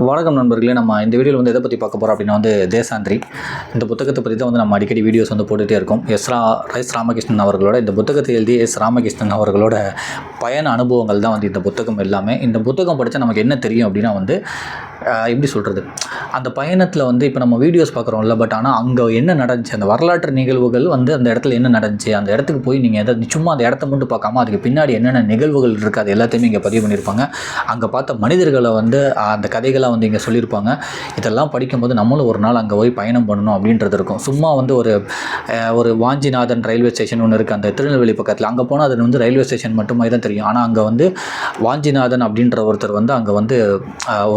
வணக்கம் நண்பர்களே. நம்ம இந்த வீடியோவில் வந்து எதை பற்றி பார்க்க போகிறோம் அப்படின்னா வந்து தேசாந்திரி. இந்த புத்தகத்தை பற்றி தான் வந்து நம்ம அடிக்கடி வீடியோஸ் வந்து போட்டுகிட்டே இருக்கோம். எஸ் ராமகிருஷ்ணன் அவர்களோட இந்த புத்தகத்தை எழுதி ராமகிருஷ்ணன் அவர்களோட பயண அனுபவங்கள் தான் வந்து இந்த புத்தகம் எல்லாமே. இந்த புத்தகம் படித்தா நமக்கு என்ன தெரியும் அப்படின்னா வந்து எப்படி சொல்கிறது, அந்த பயணத்தில் வந்து இப்போ நம்ம வீடியோஸ் பார்க்குறோம்ல, பட் ஆனால் அங்கே என்ன நடந்துச்சு, அந்த வரலாற்று நிகழ்வுகள் வந்து அந்த இடத்துல என்ன நடந்துச்சு, அந்த இடத்துக்கு போய் நீங்கள் எதை சும்மா அந்த இடத்த மட்டும் பார்க்காம அதுக்கு பின்னாடி என்னென்ன நிகழ்வுகள் இருக்குது அது எல்லாத்தையுமே இங்கே பதிவு பண்ணியிருப்பாங்க. அங்கே பார்த்த மனிதர்களை வந்து அந்த கதைகளை வந்து இங்கே சொல்லியிருப்பாங்க. இதெல்லாம் படிக்கும்போது நம்மளும் ஒரு நாள் அங்கே போய் பயணம் பண்ணணும் அப்படின்றது இருக்கும். சும்மா வந்து ஒரு வாஞ்சிநாதன் ரயில்வே ஸ்டேஷன் ஒன்று இருக்குது அந்த திருநெல்வேலி பக்கத்தில். அங்கே போனால் அது வந்து ரயில்வே ஸ்டேஷன் மட்டுமே தான் தெரியும். ஆனால் அங்கே வந்து வாஞ்சிநாதன் அப்படின்ற ஒருத்தர் வந்து அங்கே வந்து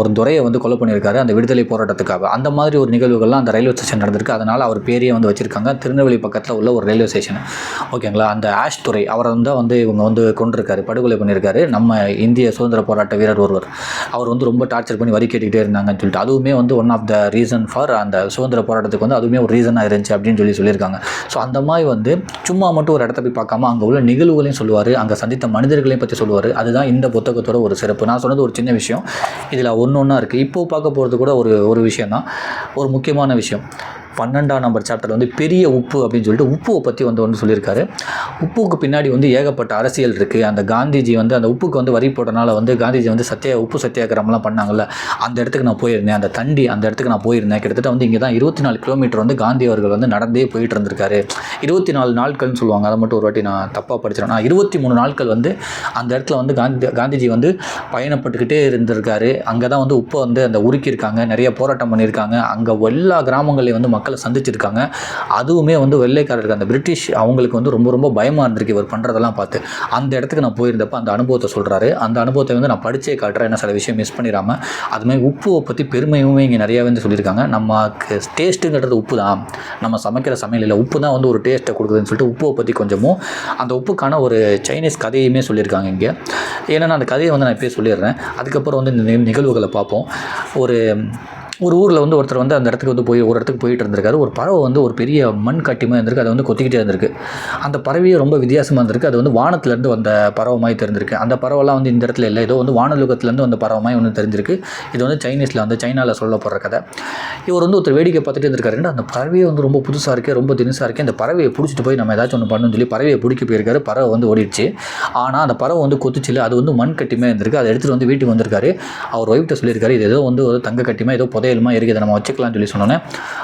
ஒரு துறையை வந்து கொலை பண்ணியிருக்காரு அந்த விடுதலை போராட்டத்துக்காக. அந்த மாதிரி ஒரு நிகழ்வுகள்லாம் அந்த ரயில்வே ஸ்டேஷன் நடந்திருக்கு. அதனால் அவர் பேரையே வந்து வச்சுருக்காங்க, திருநெல்வேலி பக்கத்தில் உள்ள ஒரு ரயில்வே ஸ்டேஷன். ஓகேங்களா. அந்த ஆஷ் துறை அவரை வந்து இவங்க வந்து கொண்டிருக்காரு, படுகொலை பண்ணியிருக்காரு நம்ம இந்திய சுதந்திர போராட்ட வீரர் ஒருவர். அவர் வந்து ரொம்ப டார்ச்சர் பண்ணி வரி கேட்டுக்கிட்டே இருந்தாங்கன்னு சொல்லிட்டு அதுவுமே வந்து one of the reason for அந்த சுதந்திர போராட்டத்துக்கு வந்து அதுவுமே ஒரு ரீசனாக இருந்துச்சு அப்படின்னு சொல்லியிருக்காங்க. ஸோ அந்த மாதிரி வந்து சும்மா மட்டும் ஒரு இடத்த போய் பார்க்காம அங்கே உள்ள நிகழ்வுகளையும் சொல்லுவார், அங்கே சந்தித்த மனிதர்களையும் பற்றி சொல்லுவார். அதுதான் இந்த புத்தகத்தோட ஒரு சிறப்பு. நான் சொன்னது ஒரு சின்ன விஷயம், இதில் ஒன்றா இருக்குது. இப்போது பார்க்க போகிறது கூட ஒரு விஷயம் தான், ஒரு முக்கியமான விஷயம். 12ஆம் நம்பர் சாப்டர் வந்து பெரிய உப்பு அப்படின்னு சொல்லிட்டு உப்புவை பற்றி வந்து சொல்லியிருக்காரு. உப்புக்கு பின்னாடி வந்து ஏகப்பட்ட அரசியல் இருக்குது. அந்த காந்திஜி வந்து அந்த உப்புக்கு வந்து வரி போட்டனால வந்து காந்திஜி வந்து உப்பு சத்தியாகிரகம்லாம் பண்ணாங்கல்ல, அந்த இடத்துக்கு நான் போயிருந்தேன். அந்த இடத்துக்கு நான் போயிருந்தேன். கிட்டத்தட்ட வந்து இங்கே தான் 24 கிலோமீட்டர் வந்து காந்தி அவர்கள் வந்து நடந்தே போயிட்டு இருந்திருக்காரு. 24 நாட்கள்னு சொல்லுவாங்க, அதை மட்டும் ஒரு வாட்டி நான் தப்பாக படிச்சிடறேன். 23 நாட்கள் வந்து அந்த இடத்துல வந்து காந்திஜி வந்து பயணப்பட்டுக்கிட்டே இருந்திருக்காரு. அங்கே தான் வந்து உப்பை வந்து அந்த உருக்கியிருக்காங்க, நிறைய போராட்டம் பண்ணியிருக்காங்க. அங்கே எல்லா கிராமங்களையும் வந்து மக்களை சந்திச்சிருக்காங்க. அதுவுமே வந்து வெள்ளைக்காரருக்கு அந்த பிரிட்டிஷ் அவங்களுக்கு வந்து ரொம்ப ரொம்ப பயமாக இருந்திருக்கு இவர் பண்ணுறதெல்லாம் பார்த்து. அந்த இடத்துக்கு நான் போயிருந்தப்போ அந்த அனுபவத்தை சொல்கிறாரு. அந்த அனுபவத்தை வந்து நான் படித்தே காட்டுறேன், என்ன சில விஷயம் மிஸ் பண்ணிடாமல். அதுமாதிரி உப்புவை பற்றி பெருமையுமே இங்கே நிறையாவே வந்து சொல்லியிருக்காங்க. நமக்கு டேஸ்ட்டுங்கிறது உப்பு தான், நம்ம சமைக்கிற சமையலில் உப்பு தான் வந்து ஒரு டேஸ்ட்டை கொடுக்குதுன்னு சொல்லிட்டு உப்புவை பற்றி கொஞ்சமும் அந்த உப்புக்கான ஒரு சைனீஸ் கதையுமே சொல்லியிருக்காங்க இங்கே. ஏன்னா அந்த கதையை வந்து நான் இப்போயே சொல்லிடுறேன், அதுக்கப்புறம் வந்து இந்த நிகழ்வுகளை பார்ப்போம். ஒரு ஊரில் வந்து ஒருத்தர் வந்து அந்த இடத்துக்கு வந்து ஒரு இடத்துக்கு போயிட்டு இருந்திருக்காரு. ஒரு பறவை வந்து ஒரு பெரிய மண் கட்டிமாக இருந்திருக்கு, அதை வந்து கொத்திக்கிட்டே இருந்திருக்கு. அந்த பறவையே ரொம்ப வித்தியாசமாக இருந்திருக்கு. அது வந்து வானத்துலேருந்து வந்த பறவை மாதிரி தெரிஞ்சிருக்கு. அந்த பறவைலாம் வந்து இந்த இடத்துல இல்லை, ஏதோ வந்து வானலுகத்துலேருந்து வந்த பறவை மாதிரி ஒன்று தெரிஞ்சிருக்கு. இது வந்து சைனாவில் சொல்லப்படுற கதை. இவர் வந்து ஒருத்தர் வேடிக்கை பார்த்துட்டு இருந்திருக்காரு. அந்த பறவையை வந்து ரொம்ப புதுசாக இருக்குது, ரொம்ப தினசாக இருக்குது, அந்த பறவையை பிடிச்சிட்டு போய் நம்ம ஏதாச்சும் ஒன்று பண்ணணும்னு சொல்லி பறவையை பிடிக்க போயிருக்காரு. பறவை வந்து ஓடிடுச்சு. ஆனால் அந்த பறவை வந்து கொத்திச்சில்லை, அது வந்து மண் கட்டிமாக இருந்திருக்கு. அதை எடுத்துகிட்டு வந்து வீட்டுக்கு வந்திருக்காரு. அவர் ஒய்ஃப்ட்ட சொல்லியிருக்காரு, இது ஏதோ வந்து ஒரு தங்க கட்டிமா ஏதோ புதையலுமா இருக்குது, நம்ம வச்சுக்கலாம்னு சொல்லி சொன்னோன்னே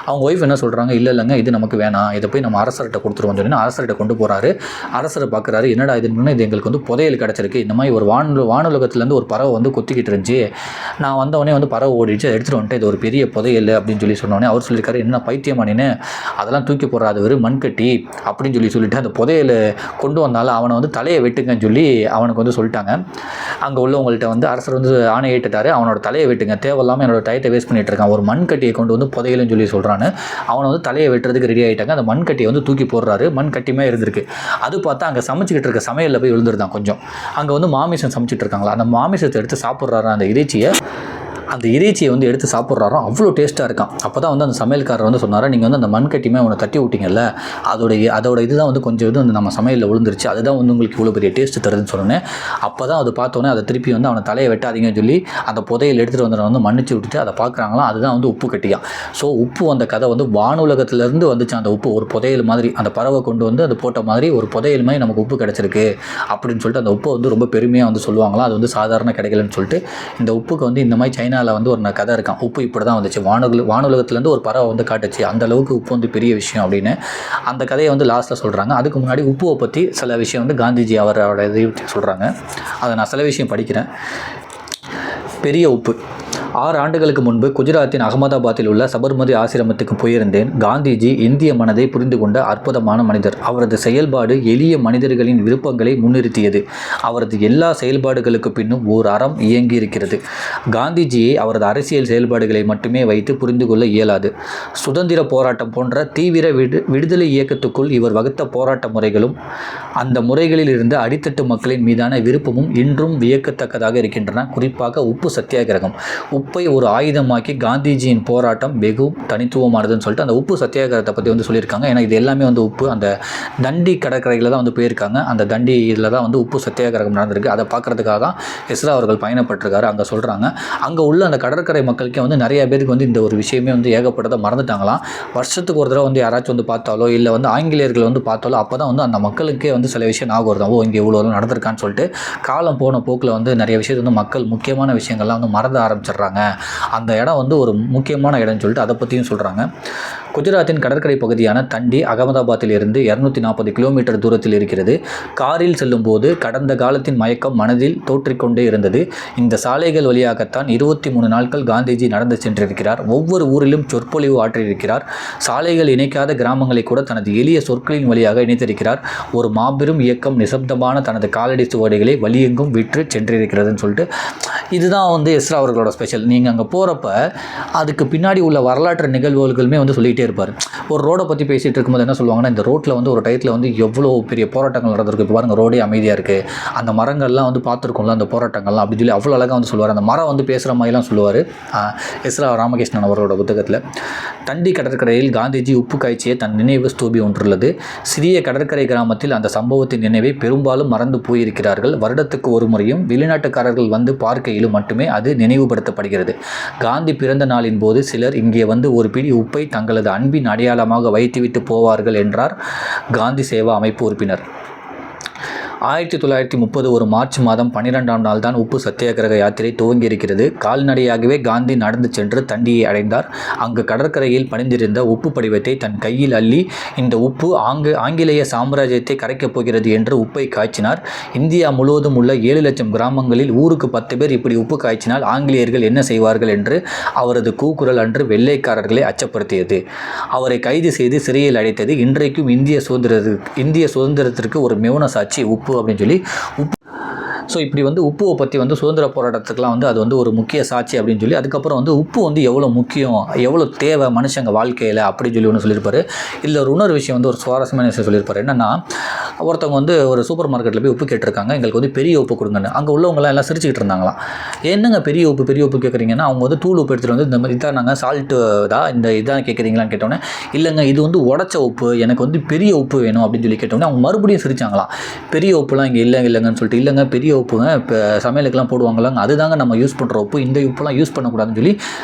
அவங்க ஒய்ஃப் என்ன சொல்கிறாங்க, இல்லைங்க இது நமக்கு வேணாம், இதை போய் நம்ம அரசர்கிட்ட கொடுத்துருவோம் சொல்லி அரசர்கிட்ட கொண்டு போகிறாரு. அரசரை பார்க்குறாரு, என்னடா இது எங்களுக்கு வந்து புதையல் கிடச்சிருக்கு, இந்த மாதிரி ஒரு வானுலகத்துலேருந்து ஒரு பறவை வந்து கொத்திக்கிட்டு இருந்துச்சு, நான் வந்தவொடனே வந்து பறவை ஓடிச்சு, அதை எடுத்துகிட்டு வந்துட்டு இது ஒரு பெரிய புதையல் அப்படின்னு சொல்லி சொன்னோன்னே அவர் சொல்லியிருக்காரு, என்ன பைத்தியமானின்னு அதெல்லாம் தூக்கி போடுறாது வெறும் மண்கட்டி அப்படின்னு சொல்லிட்டு அந்த புதையல் கொண்டு வந்தாலும் அவனை வந்து தலையை வெட்டுங்கன்னு சொல்லி அவனுக்கு வந்து சொல்லிட்டாங்க. அங்கே உள்ளவங்கள்ட்ட வந்து அரசர் வந்து ஆணையிட்டாரு, அவனோட தலையை வெட்டுங்க, தேவையில்லாமல் என்னோட டயத்தை வேஸ்ட் பண்ணிட்டு இருக்கான், ஒரு மண்கட்டியை கொண்டு வந்து புதையலுன்னு சொல்லி சொல்கிறான்னு அவனை வந்து தலையை வெட்டுறதுக்கு ரெடி ஆகிட்டாங்க. அந்த மண்கட்டியை வந்து தூக்கி போடுறாரு, மண்கட்டியுமே இருந்திருக்கு. அது பார்த்தா அங்கே சமைச்சிக்கிட்டு இருக்க சமையலில் போய் விழுந்துருந்தான் கொஞ்சம். அங்கே வந்து மாமிசம் சமைச்சிட்டு இருக்காங்களா, அந்த மாமிசத்தை எடுத்து சாப்பிட்றாரு. அந்த இறைச்சியை வந்து எடுத்து சாப்பிட்றாரோ, அவ்வளோ டேஸ்ட்டாக இருக்கான். அப்போ தான் வந்து அந்த சமையல்காரர் வந்து சொன்னார், நீங்கள் வந்து அந்த மண்கட்டியுமே அவனை தட்டி விட்டீங்கல்ல, அதோட இதுதான் வந்து கொஞ்சம் இது வந்து நம்ம சமையலில் விழுந்துருச்சு, அதுதான் வந்து உங்களுக்கு இவ்வளோ பெரிய டேஸ்ட்டு தருதுன்னு சொன்னேன். அப்போ தான் அது பார்த்தோன்னே அதை திருப்பி வந்து அவனை தலையை வெட்டாதீங்கன்னு சொல்லி அந்த புதையில் எடுத்துகிட்டு வந்து மன்னிச்சு விட்டுட்டு அதை பார்க்குறாங்களாம். அதுதான் வந்து உப்பு கட்டியா. ஸோ உப்பு அந்த கதை வந்து வானுலகத்துலேருந்து வந்துச்சு. அந்த உப்பு ஒரு புதையல் மாதிரி, அந்த பறவை கொண்டு வந்து அது போட்ட மாதிரி ஒரு புதையல் மாதிரி நமக்கு உப்பு கிடச்சிருக்கு அப்படின்னு சொல்லிட்டு அந்த உப்பை வந்து ரொம்ப பெருமையாக வந்து சொல்லுவாங்களாம். அது வந்து சாதாரண கிடைக்கலன்னு சொல்லிட்டு இந்த உப்புக்கு வந்து இந்த மாதிரி சைனாவில் வந்து ஒரு கதை இருக்கான், உப்பு இப்படி தான் வந்துச்சு, வானுலகத்துலேருந்து ஒரு பறவை வந்து காட்டுச்சு, அந்த அளவுக்கு உப்பு வந்து பெரிய விஷயம் அப்படின்னு அந்த கதையை வந்து லாஸ்ட்டில் சொல்கிறாங்க. அதுக்கு முன்னாடி உப்புவை பற்றி சில விஷயம் வந்து காந்திஜி அவரோட இதை சொல்கிறாங்க. அதை நான் சில விஷயம் படிக்கிறேன். பெரிய உப்பு. 6 ஆண்டுகளுக்கு முன்பு குஜராத்தின் அகமதாபாத்தில் உள்ள சபர்மதி ஆசிரமத்துக்கு போயிருந்தேன். காந்திஜி இந்திய மனதை புரிந்து கொண்ட அற்புதமான மனிதர். அவரது செயல்பாடு எளிய மனிதர்களின் விருப்பங்களை முன்னிறுத்தியது. அவரது எல்லா செயல்பாடுகளுக்கு பின்னும் ஓர் அறம் இயங்கி இருக்கிறது. காந்திஜியை அவரது அரசியல் செயல்பாடுகளை மட்டுமே வைத்து புரிந்து கொள்ள இயலாது. சுதந்திர போராட்டம் போன்ற தீவிர விடுதலை இயக்கத்துக்குள் இவர் வகுத்த போராட்ட முறைகளும் அந்த முறைகளில் இருந்த அடித்தட்டு மக்களின் மீதான விருப்பமும் இன்றும் வியக்கத்தக்கதாக இருக்கின்றன. குறிப்பாக உப்பு சத்தியாகிரகம். உப்பை ஒரு ஆயுதமாக்கி காந்திஜியின் போராட்டம் வெகு தனித்துவமானதுன்னு சொல்லிட்டு அந்த உப்பு சத்தியாகிரகத்தை பற்றி வந்து சொல்லியிருக்காங்க. ஏன்னா இது எல்லாமே வந்து உப்பு அந்த தண்டி கடற்கரையில் தான் வந்து போயிருக்காங்க. அந்த தண்டி இதில் தான் வந்து உப்பு சத்தியாகிரகம் நடந்திருக்கு. அதை பார்க்குறதுக்காக தான் எஸ்ரா அவர்கள் பயணப்பட்டிருக்காரு. அங்கே சொல்கிறாங்க, அங்கே உள்ள அந்த கடற்கரை மக்களுக்கே வந்து நிறைய பேருக்கு வந்து இந்த ஒரு விஷயமே வந்து ஏகப்பட்டதை மறந்துட்டாங்களாம். வருஷத்துக்கு ஒரு தடவை வந்து யாராச்சும் வந்து பார்த்தாலோ இல்லை வந்து ஆங்கிலேயர்கள் வந்து பார்த்தாலோ அப்போ தான் வந்து அந்த மக்களுக்கே வந்து சில விஷயம் ஞாபகம் வருதான், இங்கே இவ்வளோ நடந்திருக்கான்னு சொல்லிட்டு. காலம் போன போக்கில் வந்து நிறைய விஷயத்தை வந்து மக்கள் முக்கியமான விஷயங்கள்லாம் வந்து மறந்து ஆரம்பிச்சிடுறாங்க. அந்த இடம் வந்து ஒரு முக்கியமான இடம்னு சொல்லிட்டு அதை பற்றியும் சொல்கிறாங்க. குஜராத்தின் கடற்கரை பகுதியான தண்டி அகமதாபாத்தில் இருந்து 240 கிலோமீட்டர் தூரத்தில் இருக்கிறது. காரில் செல்லும்போது கடந்த காலத்தின் மயக்கம் மனதில் தோற்றிக்கொண்டே இருந்தது. இந்த சாலைகள் வழியாகத்தான் 23 நாட்கள் காந்திஜி நடந்து சென்றிருக்கிறார். ஒவ்வொரு ஊரிலும் சொற்பொழிவு ஆற்றியிருக்கிறார். சாலைகள் இணைக்காத கிராமங்களை கூட தனது எளிய சொற்களின் வழியாக இணைத்திருக்கிறார். ஒரு மாபெரும் இயக்கம் நிசப்தமான தனது காலடி சுவடிகளை வழியெங்கும் விற்று சென்றிருக்கிறதுன்னு சொல்லிட்டு இதுதான் வந்து எஸ்ரா அவர்களோட ஸ்பெஷல். நீங்கள் அங்கே போகிறப்ப அதுக்கு பின்னாடி உள்ள வரலாற்று நிகழ்வுகளுமே வந்து சொல்லிகிட்டே இருப்பார். ஒரு ரோடை பற்றி பேசிகிட்டு இருக்கும்போது என்ன சொல்லுவாங்கன்னா, இந்த ரோட்டில் வந்து ஒரு டயத்தில் வந்து எவ்வளோ பெரிய போராட்டங்கள் நடந்திருக்கு, இப்போ பாருங்கள் ரோடே அமைதியாக இருக்குது, அந்த மரங்கள்லாம் வந்து பார்த்துருக்கோம்ல அந்த போராட்டங்கள்லாம் அப்படின்னு சொல்லி அவ்வளோ அழகாக வந்து சொல்லுவார். அந்த மரம் வந்து பேசுகிற மாதிரிலாம் சொல்லுவார் எஸ்ரா ராமகிருஷ்ணன் அவர்களோட புத்தகத்தில். தண்டி கடற்கரையில் காந்திஜி உப்பு காய்ச்சிய தன் நினைவு ஸ்தூபி ஒன்றுள்ளது. சிறிய கடற்கரை கிராமத்தில் அந்த சம்பவத்தின் நினைவை பெரும்பாலும் மறந்து போயிருக்கிறார்கள். வருடத்துக்கு ஒரு முறையும் வெளிநாட்டுக்காரர்கள் வந்து பார்க்கையிலும் மட்டுமே அது நினைவுபடுத்தப்படுகிறது. காந்தி பிறந்த நாளின் போது சிலர் இங்கே வந்து ஒரு பிடி உப்பை தங்களது அன்பின் அடையாளமாக வைத்துவிட்டு போவார்கள் என்றார் காந்தி சேவா அமைப்பு உறுப்பினர். 1930 ஒரு மார்ச் மாதம் 12ஆம் நாள் தான் உப்பு சத்தியாகிரக யாத்திரை துவங்கியிருக்கிறது. கால்நடையாகவே காந்தி நடந்து சென்று தண்டியை அடைந்தார். அங்கு கடற்கரையில் பணிந்திருந்த உப்பு படிவத்தை தன் கையில் அள்ளி, இந்த உப்பு ஆங்கிலேய சாம்ராஜ்யத்தை கரைக்கப் போகிறது என்று உப்பை காய்ச்சினார். இந்தியா முழுவதும் உள்ள 7 லட்சம் கிராமங்களில் ஊருக்கு 10 பேர் இப்படி உப்பு காய்ச்சினால் ஆங்கிலேயர்கள் என்ன செய்வார்கள் என்று அவரது கூக்குரல் அன்று வெள்ளைக்காரர்களை அச்சப்படுத்தியது. அவரை கைது செய்து சிறையில் அடைத்தது. இன்றைக்கும் இந்திய சுதந்திரத்திற்கு ஒரு மெவுன சாட்சி உப்பு அப்படின்னு சொல்லி ஸோ இப்படி வந்து உப்புவை பற்றி வந்து சுதந்திர போராட்டத்துக்குலாம் வந்து அது வந்து ஒரு முக்கிய சாட்சி அப்படின்னு சொல்லி, அதுக்கப்புறம் வந்து உப்பு வந்து எவ்வளோ முக்கியம், எவ்வளோ தேவை மனுஷங்க வாழ்க்கையில் அப்படின்னு சொல்லி ஒன்று சொல்லியிருப்பார். இதில் ஒரு இன்னொரு விஷயம் வந்து ஒரு சுவாரஸ்யமான விஷயம் சொல்லியிருப்பார். என்னென்னா, ஒருத்தவங்க வந்து ஒரு சூப்பர் மார்க்கெட்டில் போய் உப்பு கேட்டிருக்காங்க, எங்களுக்கு வந்து பெரிய உப்பு கொடுங்கன்னு. அங்கே உள்ளவங்களாம் எல்லாம் சிரிச்சுக்கிட்டு இருந்தாங்களாம். என்னங்க பெரிய உப்பு கேட்குறீங்கன்னா, அவங்க வந்து தூள் உப்பு எடுத்துகிட்டு வந்து இந்த மாதிரி இதான் நாங்கள் சால்ட்டு தான் இந்த இதான் கேட்குறீங்களான்னு கேட்டோன்னே, இல்லைங்க இது வந்து உடச்ச உப்பு, எனக்கு வந்து பெரிய உப்பு வேணும் அப்படின்னு சொல்லி கேட்டோன்னே அவங்க மறுபடியும் சிரிச்சாங்களாம். பெரிய உப்புலாம் இங்கே இல்லைங்கன்னு சொல்லிட்டு, இல்லைங்க பெரிய உப்புங்க இப்போ சமையலுக்கெல்லாம் போடுவாங்களாங்க, அதுதாங்க நம்ம யூஸ் பண்ணுற உப்பு, இந்த உப்புலாம் யூஸ் பண்ணக்கூடாதுன்னு சொல்லி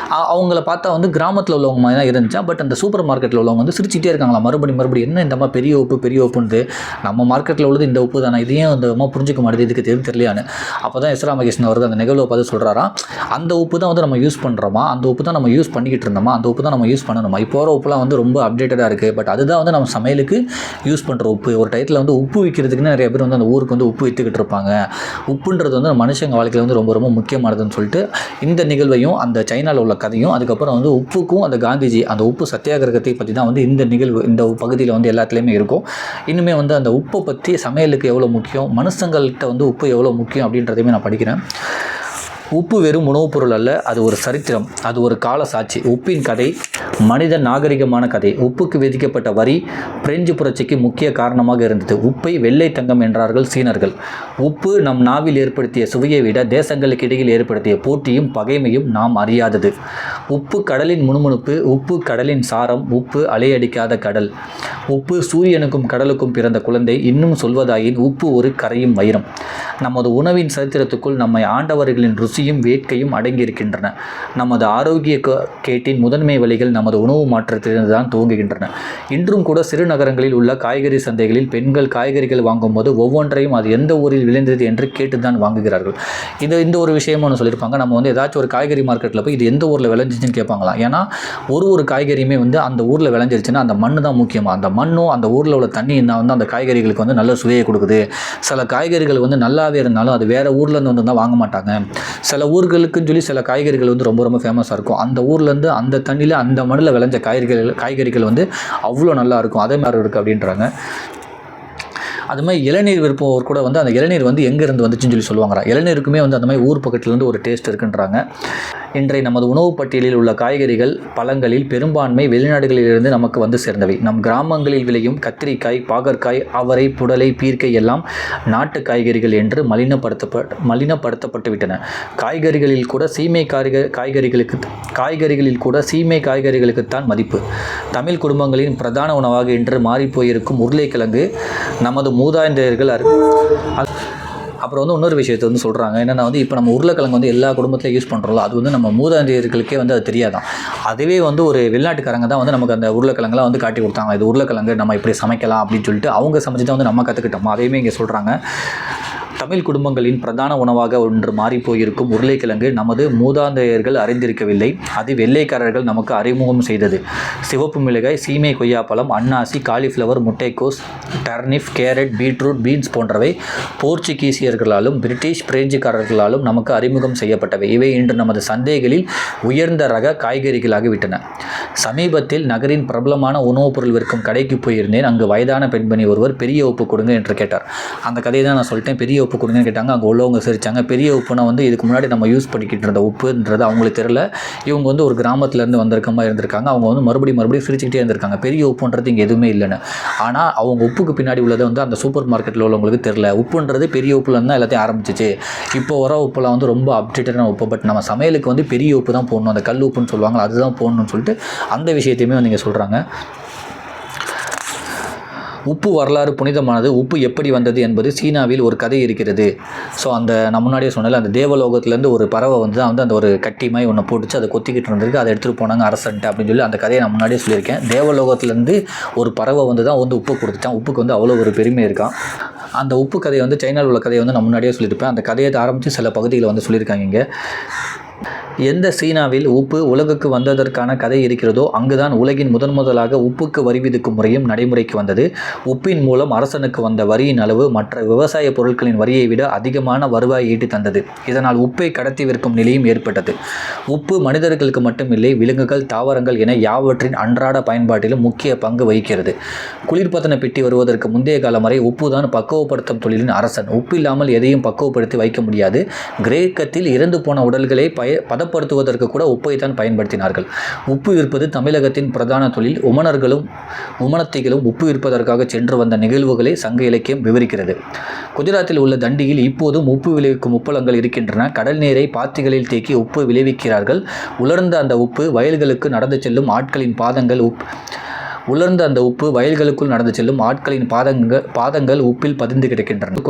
அவங்கள பார்த்தா வந்து கிராமத்தில் உள்ளவங்க மாதிரி தான் இருந்துச்சா. பட் அந்த சூப்பர் மார்க்கெட்டில் உள்ளவங்க வந்து சிரிச்சிட்டே இருக்காங்களா மறுபடியும் என்ன இந்த மாதிரி பெரிய உப்புன்னு, நம்ம மார்க்கெட்டில் உள்ளது இந்த உப்பு தானே, இதையும் அந்த அம்மா புரிஞ்சிக்க மாட்டேது, இதுக்கு தெரியலையான்னு. அப்போ தான் எஸ் ராமகிருஷ்ணன் அவர்கள் அந்த நிகழ்வை பார்த்து சொல்கிறாராம், அந்த உப்பு தான் வந்து நம்ம யூஸ் பண்ணுறோமா, அந்த உப்பு தான் நம்ம யூஸ் பண்ணிக்கிட்டு இருந்தோமா, அந்த உப்பு தான் நம்ம யூஸ் பண்ணணுமா. இப்போ வர உப்புலாம் வந்து ரொம்ப அப்டேட்டடாக இருக்குது, பட் அதுதான் வந்து நம்ம சமையலுக்கு யூஸ் பண்ணுற உப்பு. ஒரு டயத்தில் வந்து உப்பு விற்கிறதுக்குன்னு நிறைய பேர் வந்து அந்த ஊருக்கு வந்து உப்பு விற்றுக்கிட்டு இருப்பாங்க. உப்புன்றது வந்து மனுஷங்க வாழ்க்கையில் வந்து ரொம்ப ரொம்ப முக்கியமானதுன்னு சொல்லிட்டு இந்த நிகழ்வையும் அந்த சைனாவில் உள்ள கதையும், அதுக்கப்புறம் வந்து உப்புக்கும் அந்த காந்திஜி அந்த உப்பு சத்தியாகிரகத்தை பற்றி தான் வந்து இந்த நிகழ்வு இந்த பகுதியில் வந்து எல்லாத்துலேயுமே இருக்கும். இன்னுமே வந்து அந்த உப்பை பற்றி சமையலுக்கு எவ்வளோ முக்கியம், மனுஷங்கள்கிட்ட வந்து உப்பு எவ்வளோ முக்கியம் அப்படின்றதையுமே நான் படிக்கிறேன். உப்பு வெறும் உணவுப் பொருள் அல்ல, அது ஒரு சரித்திரம், அது ஒரு கால சாட்சி. உப்பின் கதை மனித நாகரிகமான கதை. உப்புக்கு விதிக்கப்பட்ட வரி பிரெஞ்சு புரட்சிக்கு முக்கிய காரணமாக இருந்தது. உப்பை வெள்ளை தங்கம் என்றார்கள் சீனர்கள். உப்பு நம் நாவில் ஏற்படுத்திய சுவையை விட தேசங்களுக்கு இடையில் ஏற்படுத்திய போட்டியும் பகைமையும் நாம் அறியாதது. உப்பு கடலின் முணுமுணுப்பு, உப்பு கடலின் சாரம், உப்பு அலையடிக்காத கடல், உப்பு சூரியனுக்கும் கடலுக்கும் பிறந்த குழந்தை. இன்னும் சொல்வதாயின் உப்பு ஒரு கரையும் வைரம். நமது உணவின் சரித்திரத்துக்குள் நம்மை ஆண்டவர்களின் ருசியும் வேட்கையும் அடங்கியிருக்கின்றன. நமது ஆரோக்கிய கேட்டின் முதன்மை வழிகள் நமது உணவு மாற்றத்திலிருந்து தான் துவங்குகின்றன. இன்றும் கூட சிறு நகரங்களில் உள்ள காய்கறி சந்தைகளில் பெண்கள் காய்கறிகள் வாங்கும்போது ஒவ்வொன்றையும் அது எந்த ஊரில் விளைந்தது என்று கேட்டுதான் வாங்குகிறார்கள். இந்த ஒரு விஷயமும் ஒன்று சொல்லியிருப்பாங்க. நம்ம வந்து ஏதாச்சும் ஒரு காய்கறி மார்க்கெட்டில் போய் இது எந்த ஊரில் விளைஞ்சிச்சுன்னு கேட்பாங்களாம். ஏன்னா ஒரு காய்கறியுமே வந்து அந்த ஊரில் விளைஞ்சிருச்சுன்னா அந்த மண்ணு தான் முக்கியமாக. அந்த மண்ணும் அந்த ஊரில் உள்ள தண்ணி வந்து அந்த காய்கறிகளுக்கு வந்து நல்ல சுவையை கொடுக்குது. சில காய்கறிகள் வந்து நல்லாவே இருந்தாலும் அது வேறு ஊர்லேருந்து வந்து தான் வாங்க மாட்டாங்க. சில ஊர்களுக்குன்னு சொல்லி சில காய்கறிகள் வந்து ரொம்ப ரொம்ப ஃபேமஸாக இருக்கும். அந்த ஊர்லேருந்து அந்த தண்ணியில் அந்த மண்ணில் விளைஞ்ச காய்கறிகள் வந்து அவ்வளோ நல்லா இருக்கும். அதே மாதிரி இருக்குது அப்படின்றாங்க. அது மாதிரி இளநீர் விற்பவர் கூட வந்து அந்த இளநீர் வந்து எங்கேருந்து வந்துச்சுன்னு சொல்லி சொல்லுவாங்க. இளநீருக்குமே வந்து அந்த மாதிரி ஊர் பக்கத்துலேருந்து ஒரு டேஸ்ட் இருக்குன்றாங்க. இன்றைய நமது உணவு பட்டியலில் உள்ள காய்கறிகள் பழங்களில் பெரும்பான்மை வெளிநாடுகளிலிருந்து நமக்கு வந்து சேர்ந்தவை. நம் கிராமங்களில் விளையும் கத்திரிக்காய், பாகற்காய், அவரை, புடலை, பீர்க்கை எல்லாம் நாட்டு காய்கறிகள் என்று மலினப்படுத்தப்பட்டு விட்டன. காய்கறிகளில் கூட சீமை காய்கறிகளுக்குத்தான் மதிப்பு. தமிழ் குடும்பங்களின் பிரதான உணவாக இன்று மாறிப்போயிருக்கும் உருளைக்கிழங்கு நமது மூதாதையர்கள் அப்புறம் வந்து இன்னொரு விஷயத்தை வந்து சொல்கிறாங்க. என்னென்னா வந்து இப்போ நம்ம உருளைக்கிழங்கு வந்து எல்லா குடும்பத்திலையும் யூஸ் பண்ணுறோம்ல, அது வந்து நம்ம மூதாதையர்களுக்கே வந்து அது தெரியாதான். அதுவே வந்து ஒரு வெளிநாட்டுக்காரங்க தான் வந்து நமக்கு அந்த உருளைக்கிழங்குலாம் வந்து காட்டி கொடுத்தாங்க. இது உருளைக்கிழங்கு நம்ம இப்படி சமைக்கலாம் அப்படின்னு சொல்லிட்டு அவங்க சமைச்சு தான் வந்து நம்ம கற்றுக்கிட்டோம். அதையுமே இங்கே சொல்கிறாங்க. தமிழ் குடும்பங்களின் பிரதான உணவாக ஒன்று மாறிப்போயிருக்கும் உருளைக்கிழங்கு நமது மூதாதையர்கள் அறிந்திருக்கவில்லை. அது வெள்ளைக்காரர்கள் நமக்கு அறிமுகம் செய்தது. சிவப்பு மிளகாய், சீமை கொய்யாப்பழம், அன்னாசி, காலிஃப்ளவர், முட்டைக்கோஸ், டர்னிப், கேரட், பீட்ரூட், பீன்ஸ் போன்றவை போர்ச்சுகீசியர்களாலும் பிரிட்டிஷ் பிரெஞ்சுக்காரர்களாலும் நமக்கு அறிமுகம் செய்யப்பட்டவை. இவை இன்று நமது சந்தைகளில் உயர்ந்த ரக காய்கறிகளாகிவிட்டன. சமீபத்தில் நகரின் பிரபலமான உணவுப் பொருள் விற்கும் கடைக்கு போயிருந்தேன். அங்கு வயதான பெண்மணி ஒருவர் பெரிய உப்பு கொடுங்க என்று கேட்டார். அந்த கதையை தான் நான் சொல்லிட்டேன். பெரிய உப்பு கொடுங்கன்னு கேட்டாங்க. அங்கே உள்ளவங்க சிரிச்சாங்க. பெரிய உப்புனா வந்து இதுக்கு முன்னாடி நம்ம யூஸ் பண்ணிக்கிட்டு இருந்த உப்புன்றது அவங்களுக்கு தெரியல. இவங்க வந்து ஒரு கிராமத்துலேருந்து வந்திருக்க மாதிரி இருந்திருக்காங்க. அவங்க வந்து மறுபடியும் சிரிச்சுக்கிட்டே இருந்திருக்காங்க. பெரிய உப்புன்றது இங்கே எதுவுமே இல்லைன்னு. ஆனால் அவங்க உப்புக்கு பின்னாடி உள்ளதை வந்து அந்த சூப்பர் மார்க்கெட்டில் உள்ளவங்களுக்கு தெரியல. உப்புன்றது பெரிய உப்புலேருந்து தான் எல்லாத்தையும் ஆரம்பிச்சிச்சு. இப்போ வர உப்புலாம் வந்து ரொம்ப அப்டேட்டடான உப்பு. பட் நம்ம சமையலுக்கு வந்து பெரிய உப்பு தான் போடணும். அந்த கல் உப்புன்னு சொல்லுவாங்க, அதுதான் போடணும்னு சொல்லிட்டு அந்த விஷயத்தையுமே வந்து இங்கே சொல்கிறாங்க. உப்பு வரலாறு புனிதமானது. உப்பு எப்படி வந்தது என்பது சீனாவில் ஒரு கதை இருக்கிறது. ஸோ அந்த நான் முன்னாடியே சொன்னல, அந்த தேவலோகத்துலேருந்து ஒரு பறவை வந்து அந்த ஒரு கட்டிமாய் ஒன்று போட்டுச்சு, அதை கொத்திக்கிட்டு இருந்திருக்கு. அதை எடுத்துகிட்டு போனாங்க அரசன்ட்டு அப்படின்னு சொல்லி அந்த கதையை நான் முன்னாடியே சொல்லியிருக்கேன். தேவலோகத்துலேருந்து ஒரு பறவை வந்து தான் வந்து உப்பு கொடுத்துச்சான். உப்புக்கு வந்து அவ்வளோ ஒரு பெருமை இருக்கான். அந்த உப்பு கதையை வந்து சைனாவில் உள்ள கதையை வந்து நான் முன்னாடியே சொல்லியிருப்பேன். அந்த கதையை ஆரம்பித்து சில பகுதிகளை வந்து சொல்லியிருக்காங்க. இங்கே எந்த சீனாவில் உப்பு உலகுக்கு வந்ததற்கான கதை இருக்கிறதோ அங்குதான் உலகின் முதலாக உப்புக்கு வரி விதிக்கும் முறையும் நடைமுறைக்கு வந்தது. உப்பின் மூலம் அரசனுக்கு வந்த வரியின் அளவு மற்ற விவசாய பொருட்களின் வரியை விட அதிகமான வருவாய் ஈட்டி தந்தது. இதனால் உப்பை கடத்தி விற்கும் நிலையும் ஏற்பட்டது. உப்பு மனிதர்களுக்கு மட்டுமில்லை, விலங்குகள், தாவரங்கள் என யாவற்றின் அன்றாட பயன்பாட்டிலும் முக்கிய பங்கு வகிக்கிறது. குளிர்பதன பெட்டி வருவதற்கு முந்தைய காலம் வரை உப்பு தான் பக்குவப்படுத்தும் தொழிலின் அரசன். உப்பு இல்லாமல் எதையும் பக்குவப்படுத்தி வைக்க முடியாது. கிரேக்கத்தில் இறந்து போன உடல்களை பதப்படுத்துவதற்கு கூட உப்பை தான் பயன்படுத்தினார்கள். உப்பு விற்பது தமிழகத்தின் பிரதான தொழில். உமனத்திகளும் உப்பு விற்பதற்காக சென்று வந்த நிகழ்வுகளை சங்க இலக்கியம் விவரிக்கிறது. குஜராத்தில் உள்ள தண்டியில் இப்போதும் உப்பு விளைவிக்கும் உப்பளங்கள் இருக்கின்றன. கடல் நீரை பாத்திகளில் தேக்கி உப்பு விளைவிக்கிறார்கள். உலர்ந்த அந்த உப்பு வயல்களுக்கு நடந்து செல்லும் ஆட்களின் வயல்களுக்குள் நடந்து செல்லும் ஆட்களின் பாதங்கள் உப்பில் பதிந்து கிடக்கின்றன.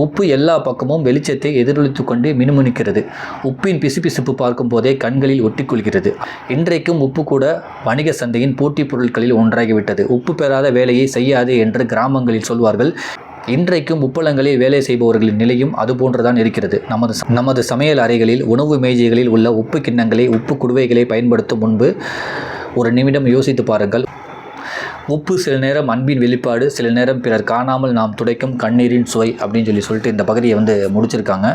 உப்பு எல்லா பக்கமும் வெளிச்சத்தை எதிரொலித்து கொண்டு மினுமினுக்கிறது. உப்பின் பிசுபிசுப்பு பார்க்கும் போதே கண்களில் ஒட்டிக்கொள்கிறது. இன்றைக்கும் உப்பு கூட வணிக சந்தையின் போட்டிப் பொருட்களில் ஒன்றாகிவிட்டது. உப்பு பெறாத வேலையை செய்யாது என்று கிராமங்களில் சொல்வார்கள். இன்றைக்கும் உப்பளங்களில் வேலை செய்பவர்களின் நிலையும் அதுபோன்றுதான் இருக்கிறது. நமது சமையல் அறைகளில், உணவு மேஜைகளில் உள்ள உப்பு கிண்ணங்களை, உப்பு குடுவைகளை பயன்படுத்தும் முன்பு ஒரு நிமிடம் யோசித்து பாருங்கள். உப்பு சில நேரம் அன்பின் வெளிப்பாடு, சில நேரம் பிறர் காணாமல் நாம் துடைக்கும் கண்ணீரின் சுவை அப்படின்னு சொல்லிட்டு இந்த பகுதியை வந்து முடிச்சிருக்காங்க.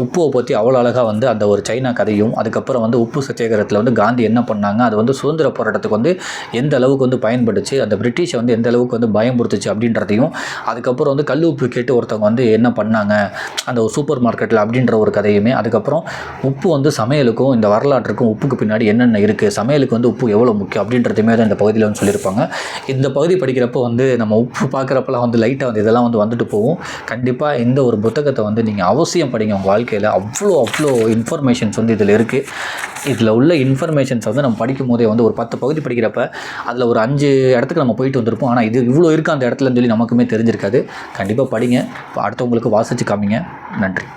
உப்புவை பற்றி அவ்வளோ அழகாக வந்து அந்த ஒரு சைனா கதையும், அதுக்கப்புறம் வந்து உப்பு சத்தியாகிரகத்தில் வந்து காந்தி என்ன பண்ணாங்க, அது வந்து சுதந்திர போராட்டத்துக்கு வந்து எந்த அளவுக்கு வந்து பயன்படுச்சு, அந்த பிரிட்டிஷை வந்து எந்த அளவுக்கு வந்து பயன்படுத்துச்சு அப்படின்றதையும், அதுக்கப்புறம் வந்து கல் உப்பு கேட்டு ஒருத்தவங்க வந்து என்ன பண்ணாங்க அந்த ஒரு சூப்பர் மார்க்கெட்டில் அப்படின்ற ஒரு கதையுமே, அதுக்கப்புறம் உப்பு வந்து சமையலுக்கும் இந்த வரலாற்றுக்கும் உப்புக்கு பின்னாடி என்னென்ன இருக்குது, சமையலுக்கு வந்து உப்பு எவ்வளோ முக்கியம் அப்படின்றதுமே தான் இந்த பகுதியில் வந்து சொல்லியிருப்பாங்க. இந்த பகுதி படிக்கிறப்போ வந்து நம்ம உப்பு பார்க்குறப்பெல்லாம் வந்து லைட்டாக வந்து இதெல்லாம் வந்து வந்துட்டு போகும். கண்டிப்பாக இந்த ஒரு புத்தகத்தை வந்து நீங்கள் அவசியம் படிங்க உங்கள் வாழ்க்கையில். அவ்வளோ இன்ஃபர்மேஷன்ஸ் வந்து இதில் இருக்குது. இதில் உள்ள இன்ஃபர்மேஷன்ஸ் வந்து நம்ம படிக்கும் போதே வந்து ஒரு 10 பகுதி படிக்கிறப்ப அதில் ஒரு 5 இடத்துக்கு நம்ம போயிட்டு வந்திருப்போம். ஆனால் இது இவ்வளோ இருக்குது அந்த இடத்துலன்னு சொல்லி நமக்குமே தெரிஞ்சிருக்காது. கண்டிப்பாக படிங்க, அடுத்தவங்களுக்கு வாசித்து காமிங்க. நன்றி.